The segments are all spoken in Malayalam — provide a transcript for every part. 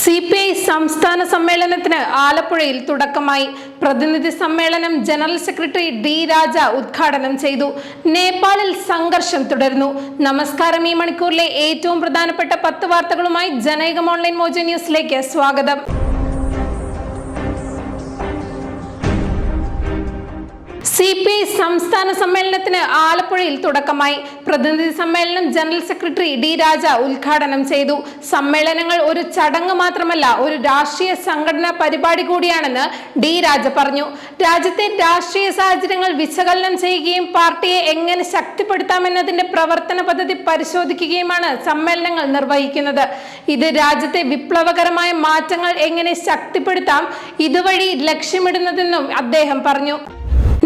CPI സംസ്ഥാന സമ്മേളനത്തിന് ആലപ്പുഴയിൽ തുടക്കമായി. പ്രതിനിധി സമ്മേളനം ജനറൽ സെക്രട്ടറി ഡി രാജ ഉദ്ഘാടനം ചെയ്തു. നേപ്പാളിൽ സംഘർഷം തുടരുന്നു. നമസ്കാരം. ഈ മണിക്കൂറിലെ ഏറ്റവും പ്രധാനപ്പെട്ട 10 വാർത്തകളുമായി ജനൈകം ഓൺലൈൻ മോജോ ന്യൂസിലേക്ക് സ്വാഗതം. CPI സംസ്ഥാന സമ്മേളനത്തിന് ആലപ്പുഴയിൽ തുടക്കമായി. പ്രതിനിധി സമ്മേളനം ജനറൽ സെക്രട്ടറി ഡി രാജ ഉദ്ഘാടനം ചെയ്തു. സമ്മേളനങ്ങൾ ഒരു ചടങ്ങ് മാത്രമല്ല, ഒരു രാഷ്ട്രീയ സംഘടനാ പരിപാടി കൂടിയാണെന്ന് ഡി രാജ പറഞ്ഞു. രാജ്യത്തെ രാഷ്ട്രീയ സാഹചര്യങ്ങൾ വിശകലനം ചെയ്യുകയും പാർട്ടിയെ എങ്ങനെ ശക്തിപ്പെടുത്താമെന്നതിന്റെ പ്രവർത്തന പദ്ധതി പരിശോധിക്കുകയുമാണ് സമ്മേളനങ്ങൾ നിർവഹിക്കുന്നത്. ഇത് രാജ്യത്തെ വിപ്ലവകരമായ മാറ്റങ്ങൾ എങ്ങനെ ശക്തിപ്പെടുത്താം, ഇതുവഴി ലക്ഷ്യമിടുന്നതെന്നും അദ്ദേഹം പറഞ്ഞു.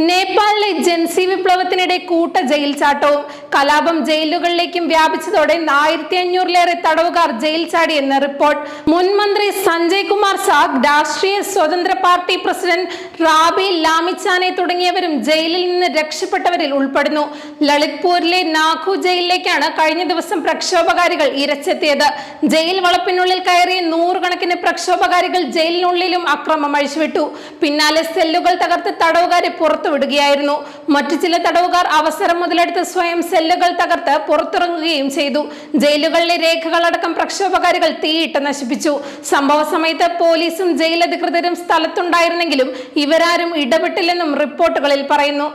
നേപ്പാളിലെ ജൻസി വിപ്ലവത്തിനിടെ കൂട്ട ജയിൽ ചാട്ടവും കലാപം ജയിലുകളിലേക്കും വ്യാപിച്ചതോടെ 1500-ലേറെ തടവുകാർ ജയിൽ ചാടിയെന്ന് റിപ്പോർട്ട്. മുൻ മന്ത്രി സഞ്ജയ് കുമാർ സാഗ്, രാഷ്ട്രീയ സ്വതന്ത്ര പാർട്ടി പ്രസിഡന്റ് റാബി ലാമിച്ചാനെ തുടങ്ങിയവരും ജയിലിൽ നിന്ന് രക്ഷപ്പെട്ടവരിൽ ഉൾപ്പെടുന്നു. ലളിത്പൂരിലെ നാഖു ജയിലിലേക്കാണ് കഴിഞ്ഞ ദിവസം പ്രക്ഷോഭകാരികൾ ഇരച്ചെത്തിയത്. ജയിൽ വളപ്പിനുള്ളിൽ കയറിയ 100 കണക്കിന് പ്രക്ഷോഭകാരികൾ ജയിലിനുള്ളിലും അക്രമം അഴിച്ചുവിട്ടു. പിന്നാലെ സെല്ലുകൾ തകർത്ത് തടവുകാരെ വിടുകയായിരുന്നു. മറ്റു ചില തടവുകാർ അവസരം മുതലെടുത്ത് സ്വയം സെല്ലുകൾ തകർത്ത് പുറത്തിറങ്ങുകയും ചെയ്തു. ജയിലുകളിലെ രേഖകളടക്കം പ്രക്ഷോഭകാരികൾ തീയിട്ട് നശിപ്പിച്ചു. സംഭവ സമയത്ത് പോലീസും ജയിൽ അധികൃതരും സ്ഥലത്തുണ്ടായിരുന്നെങ്കിലും ഇവരാരും ഇടപെട്ടില്ലെന്നും റിപ്പോർട്ടുകളിൽ പറയുന്നു.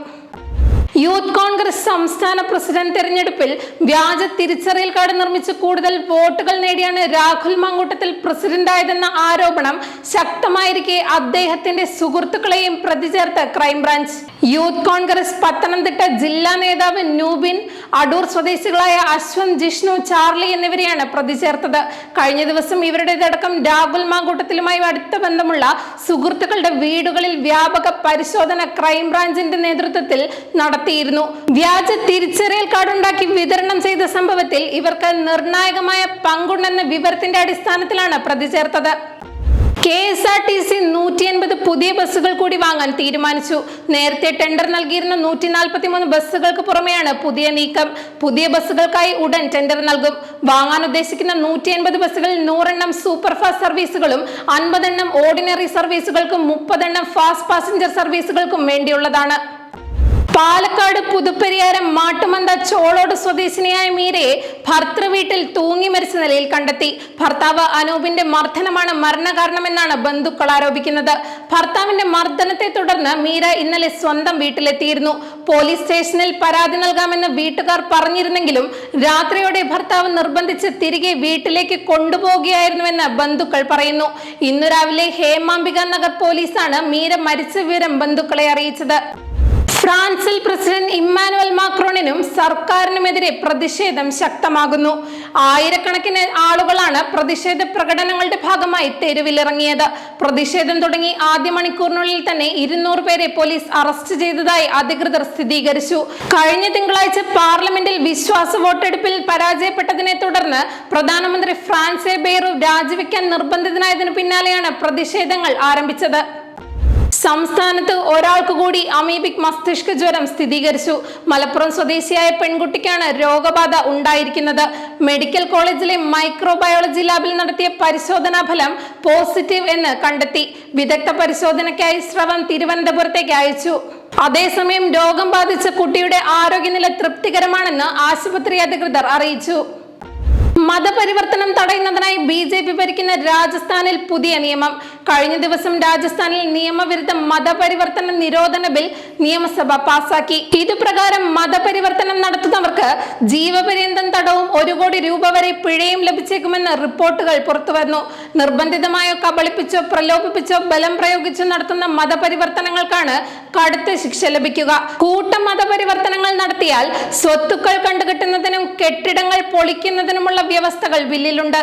യൂത്ത് കോൺഗ്രസ് സംസ്ഥാന പ്രസിഡന്റ് തെരഞ്ഞെടുപ്പിൽ വ്യാജ തിരിച്ചറിയൽ കാർഡ് നിർമ്മിച്ച് കൂടുതൽ വോട്ടുകൾ നേടിയാണ് രാഹുൽ മാങ്കൂട്ടത്തിൽ പ്രസിഡന്റായതെന്ന ആരോപണം ശക്തമായിരിക്കെ അദ്ദേഹത്തിന്റെ സുഹൃത്തുക്കളെയും പ്രതി ചേർത്ത് ക്രൈംബ്രാഞ്ച്. യൂത്ത് കോൺഗ്രസ് പത്തനംതിട്ട ജില്ലാ നേതാവ് നൂബിൻ, അടൂർ സ്വദേശികളായ അശ്വന്ത്, ജിഷ്ണു, ചാർലി എന്നിവരെയാണ് പ്രതി ചേർത്തത്. കഴിഞ്ഞ ദിവസം ഇവരുടേതടക്കം രാഹുൽ മാങ്കൂട്ടത്തിലുമായി അടുത്ത ബന്ധമുള്ള സുഹൃത്തുക്കളുടെ വീടുകളിൽ വ്യാപക പരിശോധന ക്രൈംബ്രാഞ്ചിന്റെ നേതൃത്വത്തിൽ നടത്തിയിരുന്നു. വ്യാജ തിരിച്ചറിയൽ കാർഡ് ഉണ്ടാക്കി വിതരണം ചെയ്ത സംഭവത്തിൽ ഇവർക്ക് നിർണായകമായ പങ്കുണ്ടെന്ന വിവരത്തിന്റെ അടിസ്ഥാനത്തിലാണ് പ്രതി ചേർത്തത്. KSRTC 180 പുതിയ ബസ്സുകൾ കൂടി വാങ്ങാൻ തീരുമാനിച്ചു. നേരത്തെ ടെൻഡർ നൽകിയിരുന്ന 143 ബസ്സുകൾക്ക് പുറമെയാണ് പുതിയ നീക്കം. പുതിയ ബസ്സുകൾക്കായി ഉടൻ ടെൻഡർ നൽകും. വാങ്ങാൻ ഉദ്ദേശിക്കുന്ന 180 ബസ്സുകളിൽ 100 എണ്ണം സൂപ്പർ ഫാസ്റ്റ് സർവീസുകളും 50 എണ്ണം ഓർഡിനറി സർവീസുകൾക്കും 30 എണ്ണം ഫാസ്റ്റ് പാസഞ്ചർ സർവീസുകൾക്കും വേണ്ടിയുള്ളതാണ്. പാലക്കാട് പുതുപ്പരിയാരം മാട്ടുമന്ത ചോളോട് സ്വദേശിനിയായ മീരയെ ഭർത്തൃവീട്ടിൽ തൂങ്ങി മരിച്ച നിലയിൽ കണ്ടെത്തി. ഭർത്താവ് അനൂപിന്റെ മർദ്ദനമാണ് മരണകാരണമെന്നാണ് ബന്ധുക്കൾ ആരോപിക്കുന്നത്. ഭർത്താവിന്റെ മർദ്ദനത്തെ തുടർന്ന് മീര ഇന്നലെ സ്വന്തം വീട്ടിലെത്തിയിരുന്നു. പോലീസ് സ്റ്റേഷനിൽ പരാതി നൽകാമെന്ന് വീട്ടുകാർ പറഞ്ഞിരുന്നെങ്കിലും രാത്രിയോടെ ഭർത്താവ് നിർബന്ധിച്ച് തിരികെ വീട്ടിലേക്ക് കൊണ്ടുപോകുകയായിരുന്നുവെന്ന് ബന്ധുക്കൾ പറയുന്നു. ഇന്നു രാവിലെ ഹേമാംബിക നഗർ പോലീസാണ് മീര മരിച്ച വിവരം ബന്ധുക്കളെ അറിയിച്ചത്. ഫ്രാൻസിൽ പ്രസിഡന്റ് ഇമ്മാനുവൽ മാക്രോണിനും സർക്കാരിനുമെതിരെ പ്രതിഷേധം ശക്തമാകുന്നു. ആയിരക്കണക്കിന് ആളുകളാണ് പ്രതിഷേധ പ്രകടനങ്ങളുടെ ഭാഗമായി തെരുവിലിറങ്ങിയത്. പ്രതിഷേധം തുടങ്ങി ആദ്യ മണിക്കൂറിനുള്ളിൽ തന്നെ 200 പേരെ പോലീസ് അറസ്റ്റ് ചെയ്തതായി അധികൃതർ സ്ഥിരീകരിച്ചു. കഴിഞ്ഞ തിങ്കളാഴ്ച പാർലമെന്റിൽ വിശ്വാസ വോട്ടെടുപ്പിൽ പരാജയപ്പെട്ടതിനെ തുടർന്ന് പ്രധാനമന്ത്രി ഫ്രാൻസ് ബെയ്റു രാജിവെക്കാൻ നിർബന്ധിതനായതിനു പിന്നാലെയാണ് പ്രതിഷേധങ്ങൾ ആരംഭിച്ചത്. സംസ്ഥാനത്ത് ഒരാൾക്ക് കൂടി അമീബിക് മസ്തിഷ്ക ജ്വരം സ്ഥിരീകരിച്ചു. മലപ്പുറം സ്വദേശിയായ പെൺകുട്ടിക്കാണ് രോഗബാധ ഉണ്ടായിരിക്കുന്നത്. മെഡിക്കൽ കോളേജിലെ മൈക്രോബയോളജി ലാബിൽ നടത്തിയ പരിശോധനാ ഫലം പോസിറ്റീവ് എന്ന് കണ്ടെത്തി. വിദഗ്ധ പരിശോധനയ്ക്കായി സ്രവം തിരുവനന്തപുരത്തേക്ക് അയച്ചു. അതേസമയം രോഗം ബാധിച്ച കുട്ടിയുടെ ആരോഗ്യനില തൃപ്തികരമാണെന്ന് ആശുപത്രി അധികൃതർ അറിയിച്ചു. മതപരിവർത്തനം തടയുന്നതിനായി BJP ഭരിക്കുന്ന രാജസ്ഥാനിൽ പുതിയ നിയമം. കഴിഞ്ഞ ദിവസം രാജസ്ഥാനിൽ നിയമവിരുദ്ധ മതപരിവർത്തന നിരോധന ബിൽ നിയമസഭ പാസാക്കി. ഇതുപ്രകാരം മതപരിവർത്തനം നടത്തുന്നവർക്ക് ജീവപര്യന്തം തടവും 1 കോടി രൂപ വരെ പിഴയും ലഭിച്ചേക്കുമെന്ന് റിപ്പോർട്ടുകൾ പുറത്തുവന്നു. നിർബന്ധിതമായോ കബളിപ്പിച്ചോ പ്രലോഭിപ്പിച്ചോ ബലം പ്രയോഗിച്ചോ നടത്തുന്ന മതപരിവർത്തനങ്ങൾക്കാണ് കടുത്ത ശിക്ഷ ലഭിക്കുക. കൂട്ട മതപരിവർത്തനങ്ങൾ നടത്തിയാൽ സ്വത്തുക്കൾ കണ്ടുകെട്ടുന്നതിനും കെട്ടിടങ്ങൾ പൊളിക്കുന്നതിനുമുള്ള വ്യവസ്ഥകൾ ബില്ലിലുണ്ട്.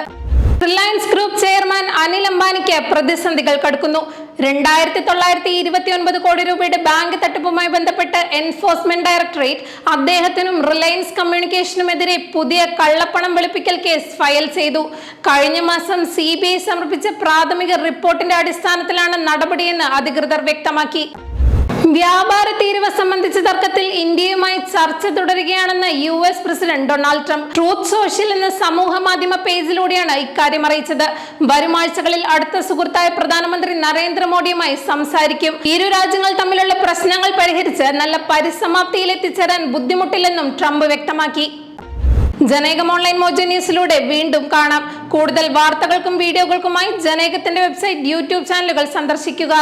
റിലയൻസ് ഗ്രൂപ്പ് ചെയർമാൻ അനിൽ അംബാനിക്ക് പ്രതിസന്ധികൾ കടക്കുന്നു. 2929 കോടി രൂപയുടെ ബാങ്ക് തട്ടിപ്പുമായി ബന്ധപ്പെട്ട് എൻഫോഴ്സ്മെന്റ് ഡയറക്ടറേറ്റ് അദ്ദേഹത്തിനും റിലയൻസ് കമ്മ്യൂണിക്കേഷനുമെതിരെ പുതിയ കള്ളപ്പണം വെളുപ്പിക്കൽ കേസ് ഫയൽ ചെയ്തു. കഴിഞ്ഞ മാസം CBI സമർപ്പിച്ച പ്രാഥമിക റിപ്പോർട്ടിന്റെ അടിസ്ഥാനത്തിലാണ് നടപടിയെന്ന് അധികൃതർ വ്യക്തമാക്കി. വ്യാപാര തീരുവ സംബന്ധിച്ച തർക്കത്തിൽ ഇന്ത്യയുമായി ചർച്ച തുടരുകയാണെന്ന് US president Donald Trump truth social എന്ന സമൂഹ മാധ്യമ പേജിലൂടെയാണ് ഇക്കാര്യം അറിയിച്ചത്. വരും ആഴ്ചകളിൽ അടുത്ത സുഹൃത്തായ പ്രധാനമന്ത്രി നരേന്ദ്രമോദിയുമായി സംസാരിക്കും. ഇരു രാജ്യങ്ങൾ തമ്മിലുള്ള പ്രശ്നങ്ങൾ പരിഹരിച്ച് നല്ല പരിസമാപ്തിയിൽ എത്തിച്ചേരാൻ ബുദ്ധിമുട്ടില്ലെന്നും ട്രംപ് വ്യക്തമാക്കി. ജനേകം ഓൺലൈൻ മോജോ ന്യൂസിലൂടെ വീണ്ടും കാണാം. കൂടുതൽ വാർത്തകൾക്കും വീഡിയോകൾക്കുമായി ജനേകത്തിന്റെ വെബ്സൈറ്റ്, യൂട്യൂബ് ചാനലുകൾ സന്ദർശിക്കുക.